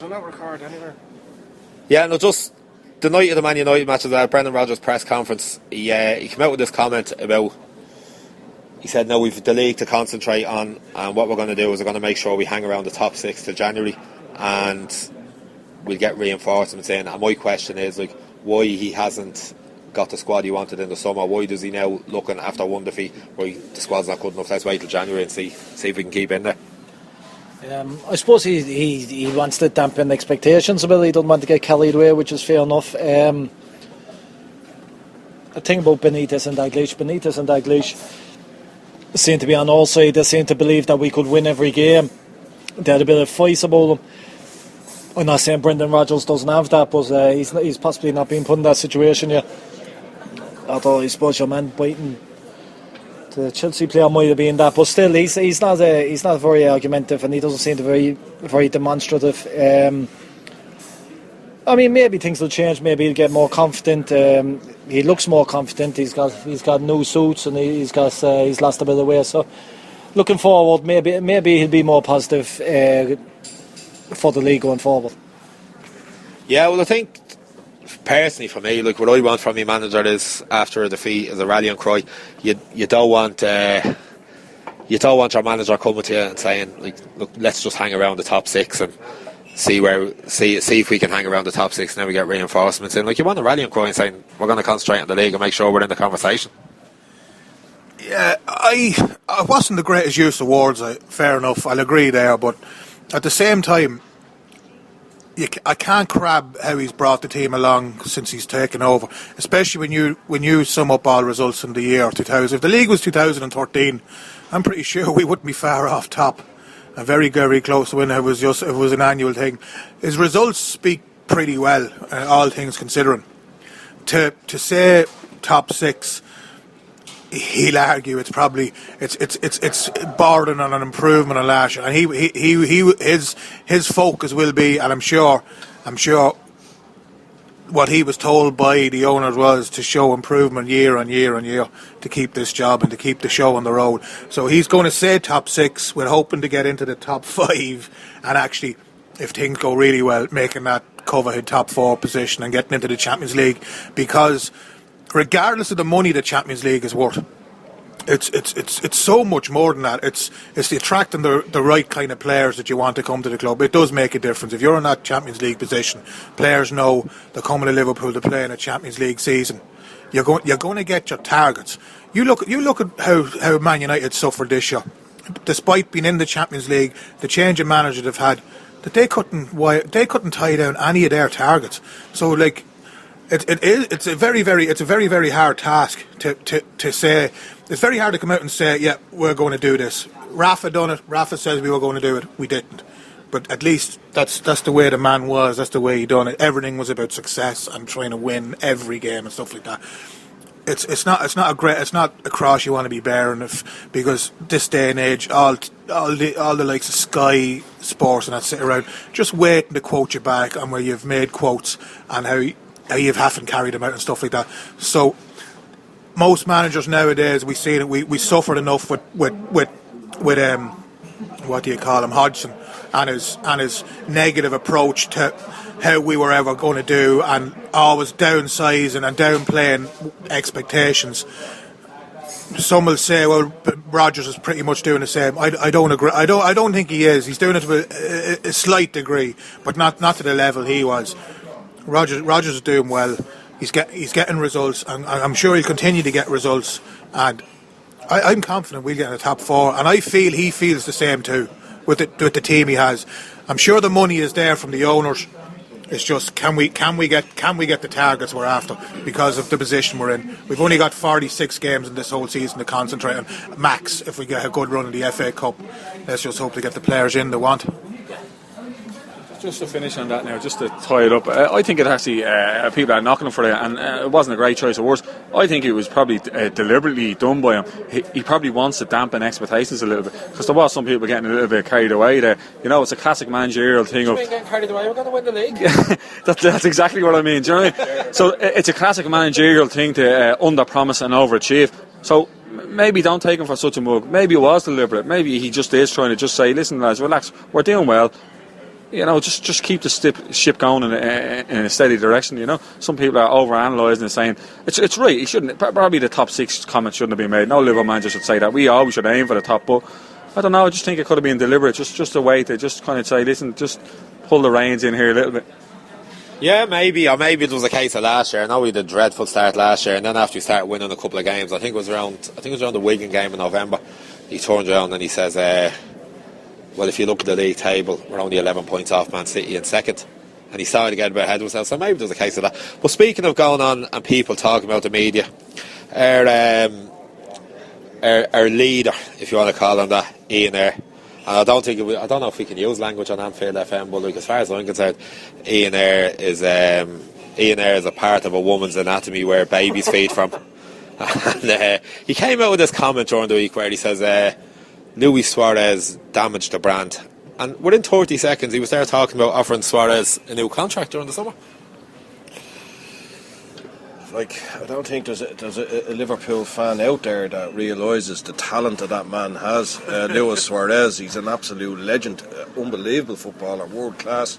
They'll not record anywhere. Yeah, no, just the night of the Man United match at Brendan Rodgers' press conference, he came out with this comment about, he said, no, we've the league to concentrate on, and what we're going to do is we're going to make sure we hang around the top 6 till January, and we'll get reinforcements in. And my question is, like, why he hasn't got the squad he wanted in the summer? Why does he now, looking after one defeat, right, the squad's not good enough, let's wait till January and see if we can keep in there? I suppose he wants to dampen expectations a bit. He doesn't want to get carried away, which is fair enough. The thing about Benitez and Dalglish seem to be on all sides. They seem to believe that we could win every game. They had a bit of fight about them. I'm not saying Brendan Rodgers doesn't have that, but he's possibly not been put in that situation yet. Although I suppose your man biting the Chelsea player might have been that, but still he's not very argumentative, and he doesn't seem to be very demonstrative. I mean, maybe things will change. Maybe he'll get more confident. He looks more confident. He's got new suits, and he's lost a bit of weight. So looking forward, maybe he'll be more positive for the league going forward. Yeah, well, I think personally for me, like, what I want from my manager is, after a defeat, is a rallying cry. You don't want your manager coming to you and saying, like, look, let's just hang around the top 6 and see if we can hang around the top 6 and then we get reinforcements in. Like, you want a rallying cry and saying, we're going to concentrate on the league and make sure we're in the conversation. Yeah, I wasn't the greatest use of words, fair enough, I'll agree there, but at the same time, I can't crab how he's brought the team along since he's taken over, especially when you sum up all results in the year 2000. If the league was 2013, I'm pretty sure we wouldn't be far off top. A very, very close to win. It was an annual thing. His results speak pretty well, all things considering. To say top 6, he'll argue it's bordering on an improvement on last year, and his focus will be, and I'm sure what he was told by the owners was to show improvement year on year on year to keep this job and to keep the show on the road. So he's going to say top 6. We're hoping to get into the top 5, and actually, if things go really well, making that coveted top 4 position and getting into the Champions League, because regardless of the money the Champions League is worth, it's so much more than that. It's the attracting the right kind of players that you want to come to the club. It does make a difference. If you're in that Champions League position, players know they're coming to Liverpool to play in a Champions League season. You're going to get your targets. You look at how Man United suffered this year, despite being in the Champions League, the change of manager they've had, that they couldn't tie down any of their targets. So, like, it's a very, very hard task to say. It's very hard to come out and say, yeah, we're going to do this. Rafa done it. Rafa says we were going to do it. We didn't. But at least that's the way the man was. That's the way he done it. Everything was about success and trying to win every game and stuff like that. It's not a cross you want to be bearing, because this day and age, all the likes of Sky Sports and that sit around just waiting to quote you back on where you've made quotes and how you haven't carried them out and stuff like that. So most managers nowadays, we see that we suffered enough with what do you call him, Hodgson, and his negative approach to how we were ever going to do, and always downsizing and downplaying expectations. Some will say, well, Rodgers is pretty much doing the same. I don't agree. I don't think he is. He's doing it to a slight degree, but not to the level he was. Rodgers is doing well. He's getting results, and I'm sure he'll continue to get results. And I'm confident we'll get in the top 4. And I feel he feels the same too with the team he has. I'm sure the money is there from the owners. It's just can we get the targets we're after because of the position we're in. We've only got 46 games in this whole season to concentrate on. Max, if we get a good run in the FA Cup, let's just hope to get the players in they want. Just to finish on that now, just to tie it up, I think it actually, people are knocking him for it, and it wasn't a great choice of words. I think it was probably deliberately done by him. He probably wants to dampen expectations a little bit, because there was some people getting a little bit carried away there. You know, it's a classic managerial thing of... getting carried away, we're going to win the league. that's exactly what I mean, do you know what I mean? So it's a classic managerial thing to under-promise and overachieve. So maybe don't take him for such a mug. Maybe it was deliberate. Maybe he just is trying to just say, listen lads, relax, we're doing well. just keep the ship going in a steady direction. Some people are over-analysing and saying it's right. He shouldn't. Probably the top 6 comment shouldn't have been made. No Liverpool manager should say that. We always should aim for the top, but I don't know. I just think it could have been deliberate. Just a way to just kind of say, listen, just pull the reins in here a little bit. Yeah, maybe, or maybe it was a case of last year. I know we had a dreadful start last year, and then after we started winning a couple of games, I think it was around the Wigan game in November, he turned around and he says, well, if you look at the league table, we're only 11 points off Man City in second. And he started to get a bit ahead of himself, so maybe there's a case of that. But speaking of going on and people talking about the media, our leader, if you want to call him that, Ian Eyre, and I don't know if we can use language on Anfield FM, but as far as I'm concerned, Ian Eyre is a part of a woman's anatomy where babies feed from. And he came out with this comment during the week where he says, Luis Suarez damaged the brand. And within 30 seconds, he was there talking about offering Suarez a new contract during the summer. I don't think there's a Liverpool fan out there that realises the talent that man has. Luis Suarez, he's an absolute legend, unbelievable footballer, world class.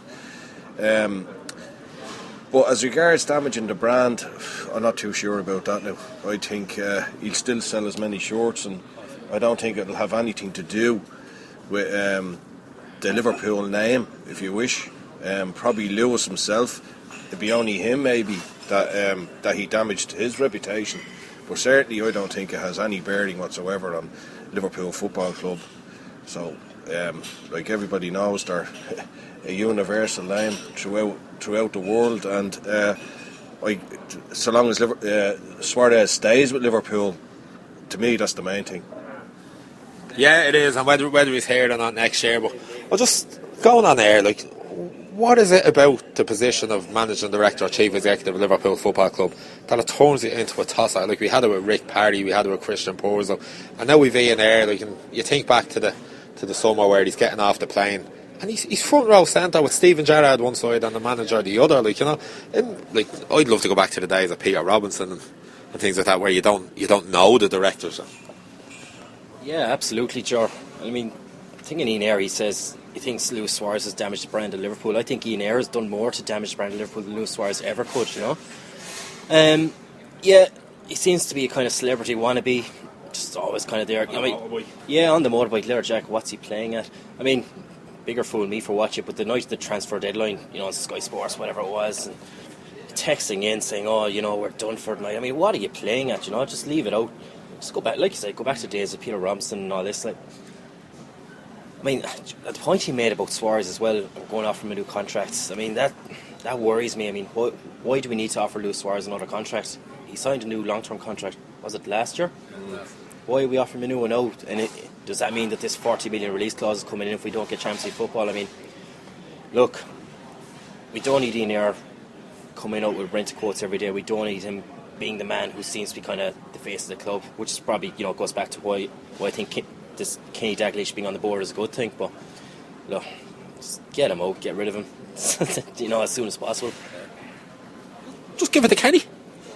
But as regards damaging the brand, I'm not too sure about that now. I think he'll still sell as many shirts, and I don't think it'll have anything to do with the Liverpool name, if you wish. Probably Lewis himself. It'd be only him maybe that he damaged his reputation. But certainly I don't think it has any bearing whatsoever on Liverpool Football Club. So, like everybody knows, they're a universal name throughout the world, and so long as Suarez stays with Liverpool, to me that's the main thing. Yeah, it is, and whether he's here or not next year. But well, just going on there, what is it about the position of managing director or chief executive of Liverpool Football Club that it turns it into a toss? We had it with Rick Parry, we had it with Christian Porzo, and now we've Ian Eyre. And you think back to the summer where he's getting off the plane and he's front row centre with Stephen Gerrard one side and the manager the other. I'd love to go back to the days of Peter Robinson and things like that, where you don't know the directors. Yeah, absolutely, Joe. I mean, I think in Ian Eyre he says he thinks Luis Suarez has damaged the brand of Liverpool. I think Ian Eyre has done more to damage the brand of Liverpool than Luis Suarez ever could, Yeah, he seems to be a kind of celebrity wannabe, just always kind of there. Yeah, on the motorbike, Leather Jack, what's he playing at? I mean, bigger fool me for watching it, but the night of the transfer deadline, on Sky Sports, whatever it was, and texting in saying, we're done for tonight. I mean, what are you playing at, Just leave it out. Just go back, like you said, go back to the days of Peter Robinson and all this, I mean, the point he made about Suarez as well, going off from a new contract, I mean, that worries me. I mean, why do we need to offer Luis Suarez another contract? He signed a new long-term contract, was it last year? Why are we offering him a new one out? And does that mean that this 40 million release clause is coming in if we don't get Champions League football? I mean, look, we don't need Ian Eyre coming out with rented quotes every day. We don't need him being the man who seems to be kind of the face of the club, which is probably, goes back to why I think this Kenny Dalglish being on the board is a good thing. But look, just get him out, get rid of him, as soon as possible. Just give it to Kenny.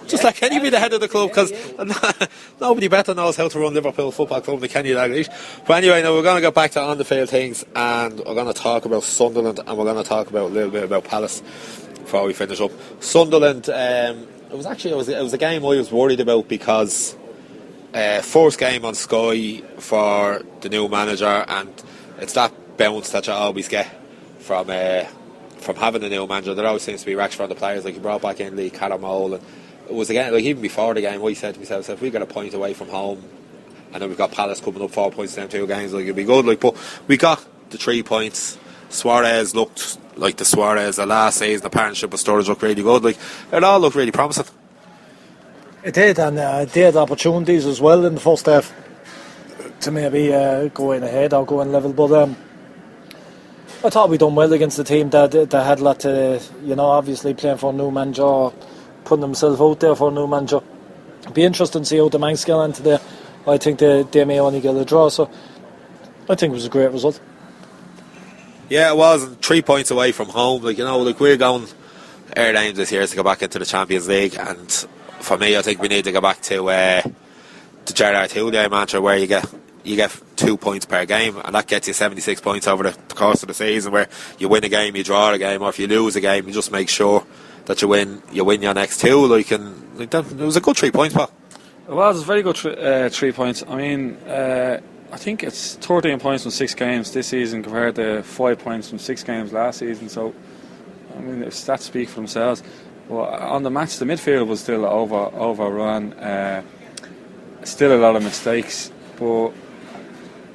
Just let Kenny be the head of the club, because nobody better knows how to run Liverpool Football Club than Kenny Dalglish. But anyway, now we're going to get back to on the field things, and we're going to talk about Sunderland, and we're going to talk about a little bit about Palace before we finish up. Sunderland, it was a game I was worried about, because first game on Sky for the new manager, and it's that bounce that you always get from having a new manager. There always seems to be racks from the players. He brought back in Lee Caramol, and it was again, even before the game, I said to myself, if we get a point away from home, and then we've got Palace coming up 4 points in 2 games, it'd be good. But we got the 3 points. Suarez looked like the Suarez of last season. The partnership with Sturridge looked really good. It all looked really promising. It did, and they had opportunities as well in the first half to maybe go in ahead or go in level. But I thought we done well against the team that had a lot to, obviously playing for a new manager, putting themselves out there for a new manager. It'd be interesting to see how the Manx get on today. I think they may only get a draw, so I think it was a great result. Yeah, it was 3 points away from home. We're going our aim this year is to go back into the Champions League, and for me, I think we need to go back to the Gerrard Houllier mantra, where you you get 2 points per game, and that gets you 76 points over the course of the season, where you win a game, you draw a game, or if you lose a game, you just make sure that you win your next two. It was a good 3 points, Paul. It was very good 3 points. I mean, I think it's 13 points from 6 games this season compared to 5 points from 6 games last season. So, I mean, if stats speak for themselves. Well, on the match, the midfield was still overrun. Still a lot of mistakes, but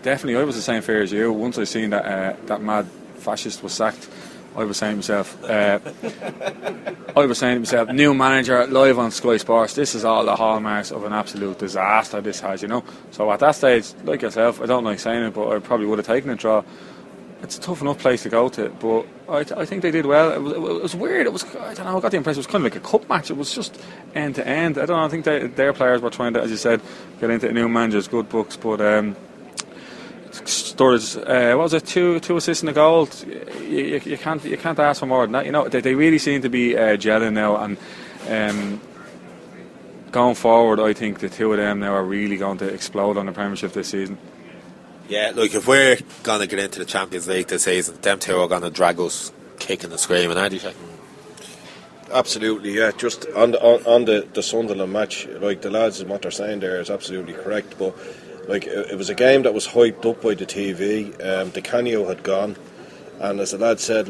definitely I was the same fear as you. Once I seen that mad fascist was sacked, I was saying to myself, new manager live on Sky Sports. This is all the hallmarks of an absolute disaster. This has, So at that stage, like yourself, I don't like saying it, but I probably would have taken a draw. It's a tough enough place to go to, but I think they did well. It was weird. I got the impression it was kind of like a cup match. It was just end to end. I don't know. I think their players were trying to, as you said, get into a new manager's good books, but. Sturridge, what was it? Two assists in the goal. You can't ask for more than that. They really seem to be gelling now, and going forward, I think the two of them now are really going to explode on the Premiership this season. Yeah, look, if we're going to get into the Champions League this season, them two are going to drag us kicking and screaming, aren't you? Absolutely, yeah. Just on the Sunderland match, like the lads and what they're saying there is absolutely correct, but. Like, it was a game that was hyped up by the TV. The Canio had gone, and as the lad said,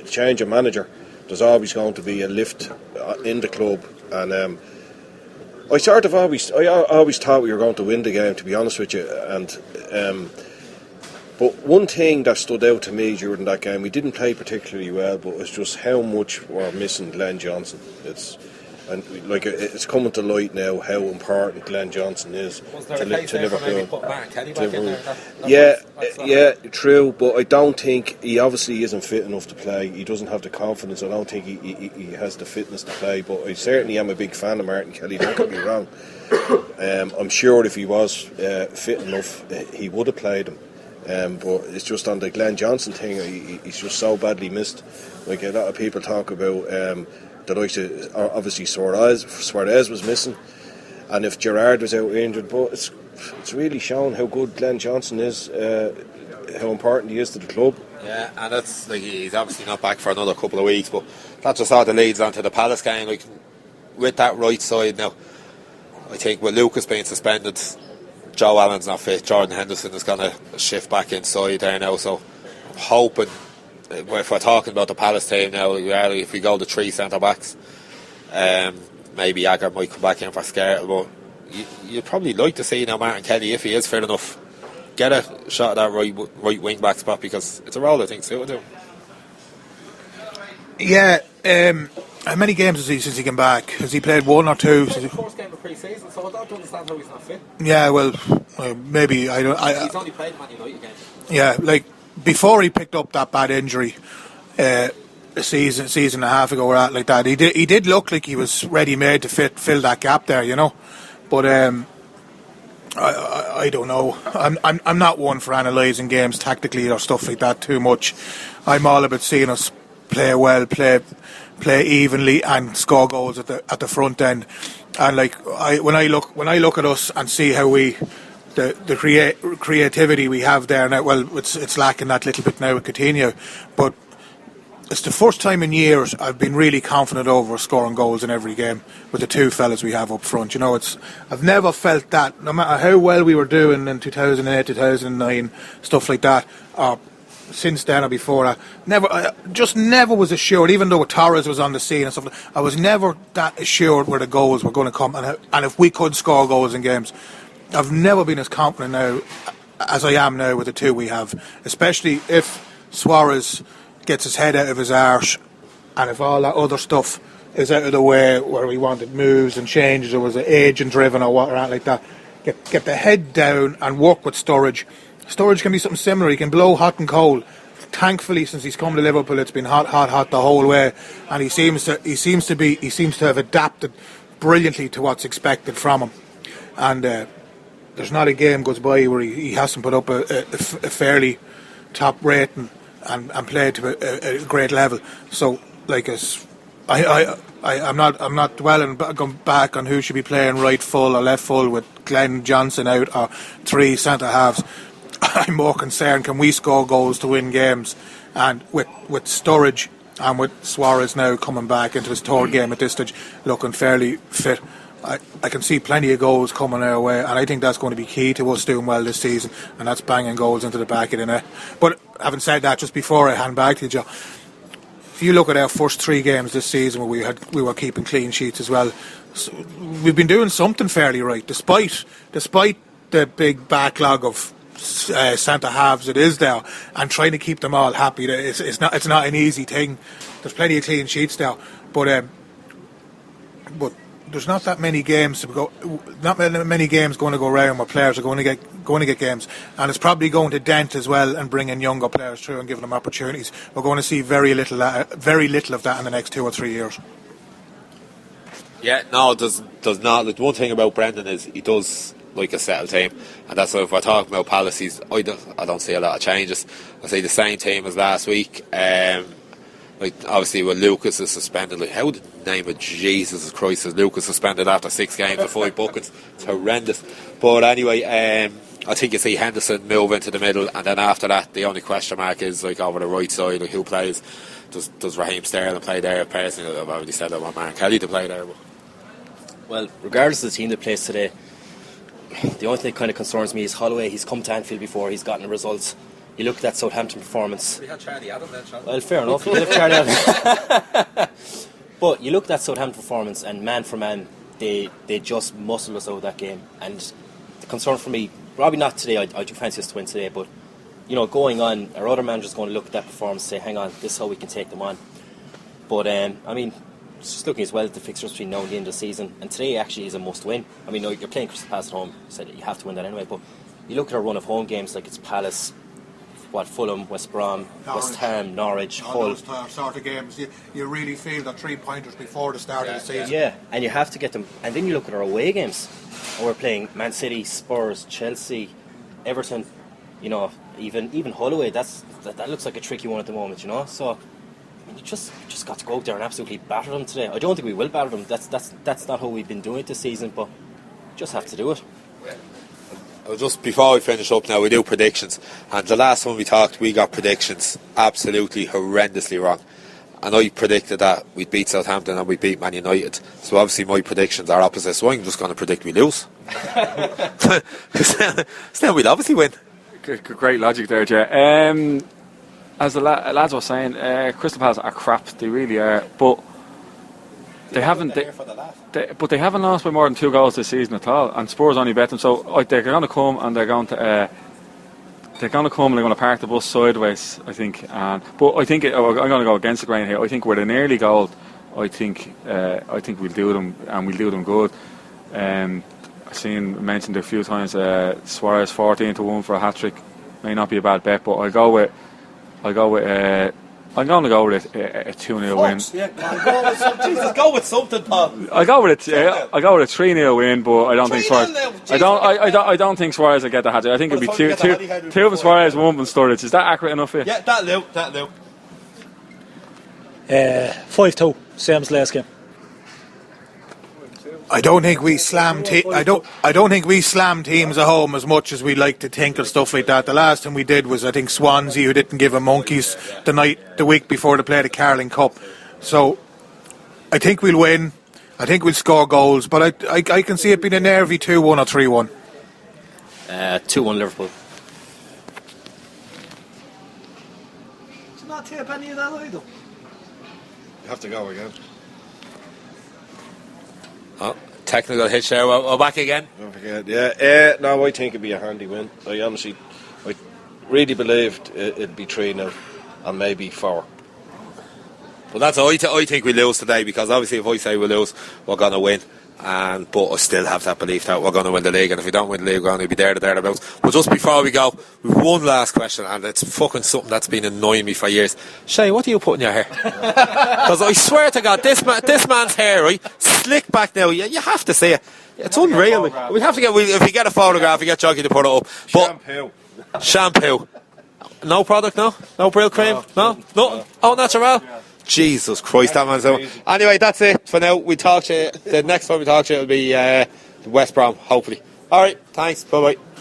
change of manager, there's always going to be a lift in the club. And I always thought we were going to win the game, to be honest with you. And but one thing that stood out to me during that game, we didn't play particularly well, but it's just how much we're missing Glenn Johnson. It's coming to light now how important Glenn Johnson is to Liverpool. Yeah, true, but I don't think he obviously isn't fit enough to play. He doesn't have the confidence. I don't think he has the fitness to play. But I certainly am a big fan of Martin Kelly. Don't get me wrong. I'm sure if he was fit enough, he would have played him. But it's just on the Glenn Johnson thing. He's just so badly missed. Like, a lot of people talk about. The likes of obviously Suarez was missing, and if Gerrard was out injured, but it's really shown how good Glenn Johnson is, how important he is to the club. Yeah, and that's he's obviously not back for another couple of weeks, but that just all the leads onto the Palace game. Like, with that right side now, I think with Lucas being suspended, Joe Allen's not fit, Jordan Henderson is going to shift back inside there now, so I'm hoping. If we're talking about the Palace team now, if we go to 3 centre-backs, maybe Jagger might come back in for Skertel, but you'd probably like to see now Martin Kelly, if he is fit enough, get a shot at that right wing-back spot, because it's a role I think suited him. Yeah, how many games has he since he came back? Has he played 1 or 2? It's the first game of pre-season, so I don't understand how he's not fit. Yeah, well, maybe I don't. He's only played Man United games. Yeah, like before he picked up that bad injury, a season and a half ago, or that like that, he did look like he was ready made to fill that gap there, But I don't know. I'm not one for analysing games tactically or stuff like that too much. I'm all about seeing us play well, play evenly, and score goals at the front end. And when I look at us and see how the creativity we have there now, well, it's lacking that little bit now with Coutinho, but it's the first time in years I've been really confident over scoring goals in every game with the two fellas we have up front. I've never felt that, no matter how well we were doing in 2008, 2009, stuff like that, or since then or before that, never was assured, even though Torres was on the scene and stuff, I was never that assured where the goals were going to come, and if we could score goals in games. I've never been as confident now as I am now with the two we have, especially if Suarez gets his head out of his arse, and if all that other stuff is out of the way, where we wanted moves and changes, or was it agent driven or what or like that, get the head down and work with Sturridge. Sturridge can be something similar. He can blow hot and cold. Thankfully, since he's come to Liverpool, it's been hot the whole way, and he seems to have adapted brilliantly to what's expected from him. And there's not a game goes by where he hasn't put up a fairly top rating and played to a great level. So, I'm not dwelling going back on who should be playing right full or left full with Glenn Johnson out or 3 centre halves. I'm more concerned, can we score goals to win games? And with Sturridge and with Suarez now coming back into his third game at this stage, looking fairly fit, I can see plenty of goals coming our way, and I think that's going to be key to us doing well this season, and that's banging goals into the back of the net. But having said that, just before I hand back to you, Joe, if you look at our first 3 games this season where we were keeping clean sheets as well, so we've been doing something fairly right, despite the big backlog of centre halves it is there, and trying to keep them all happy. It's not an easy thing. There's plenty of clean sheets there, but there's not that many games going to go around where players are going to get games, and it's probably going to dent as well and bring in younger players through and giving them opportunities. We're going to see very little of that in the next 2 or 3 years. Yeah, no, does not. The one thing about Brendan is he does like a settled team, and that's why if we're talking about policies, I don't see a lot of changes. I see the same team as last week. Like obviously when Lucas is suspended, like how the name of Jesus Christ is Lucas suspended after 6 games and 5 buckets? It's horrendous. But anyway, I think you see Henderson move into the middle, and then after that the only question mark is like over the right side, like who plays. Does Raheem Sterling play there? Personally, I've already said I want Mark Kelly to play there. But Well, regardless of the team that plays today, the only thing that kind of concerns me is Holloway. He's come to Anfield before, he's gotten the results. You look at that Southampton performance. We had Charlie Adam then, Charlie. Well, fair enough. You have Charlie Adam. But you look at that Southampton performance, and man for man, they just muscled us out of that game. And the concern for me, probably not today, I do fancy us to win today, but you know, going on, our other manager's going to look at that performance and say, hang on, this is how we can take them on. But I mean, just looking as well at the fixtures between now and the end of the season, and today actually is a must win. I mean, you're playing Crystal Palace at home, so you have to win that anyway, but you look at our run of home games, like it's Palace, Fulham, West Brom, West Ham, Norwich, Hull. Those sort of games, you really feel the 3 pointers before the start of the season. Yeah, and you have to get them. And then you look at our away games, and we're playing Man City, Spurs, Chelsea, Everton. You know, even Holloway. That looks like a tricky one at the moment. You know, so I mean, you just got to go out there and absolutely batter them today. I don't think we will batter them. That's not how we've been doing it this season, but just have to do it. just before we finish up now, we do predictions, and the last time we talked we got predictions absolutely horrendously wrong, and I predicted that we'd beat Southampton and we'd beat Man United, so obviously my predictions are opposite, so I'm just going to predict we lose. Then we'd obviously win. Great logic there, Jay. As the lads were saying, Crystal Palace are crap, they really are, but they haven't lost by more than 2 goals this season at all, and Spurs only bet them. So they're going to come and they're going to park the bus sideways, I think. But I think I'm going to go against the grain here. I think with an early goal, I think we'll do them, and we'll do them good. I've seen mentioned a few times Suarez 14-1 for a hat trick. May not be a bad bet, but I'm going to go with a 2-0 win. Yeah, Jesus, go with something, Paul. I go with a 3-0 win, but I don't think Suarez. I don't think Suarez will get the hat trick. I think it'll be two from Suarez, 1 from Sturridge. Is that accurate enough for you? Yeah, that'll do. 5-2, same as last game. I don't think we slam I don't think we slam teams at home as much as we like to think and stuff like that. The last time we did was, I think, Swansea, who didn't give a monkeys the week before they played the Carling Cup. So I think we'll win. I think we'll score goals, but I can see it being a nervy 2-1 or 3-1. 2-1 Liverpool. Did you not tape any of that either? You have to go again. Oh, technical hitch there. We're back again. Don't forget, yeah. No, I think it'd be a handy win. I really believed it'd be 3-0 and maybe 4. Well, that's I think we lose today, because obviously if I say we lose, we're going to win. But I still have that belief that we're going to win the league, and if we don't win the league, we're going to be there or thereabouts. But just before we go, we've one last question, and it's fucking something that's been annoying me for years. Shay, what do you put in your hair? Because I swear to God, this man's hair, right, slick back now. You have to see it. It's unreal. We have to get. If we get a photograph, we get Jockey to put it up. But shampoo. No product, no brill cream, no. All natural. Jesus Christ, that man's out. Anyway, that's it for now. We talk to you. The next time we talk to you will be West Brom, hopefully. All right, thanks. Bye bye.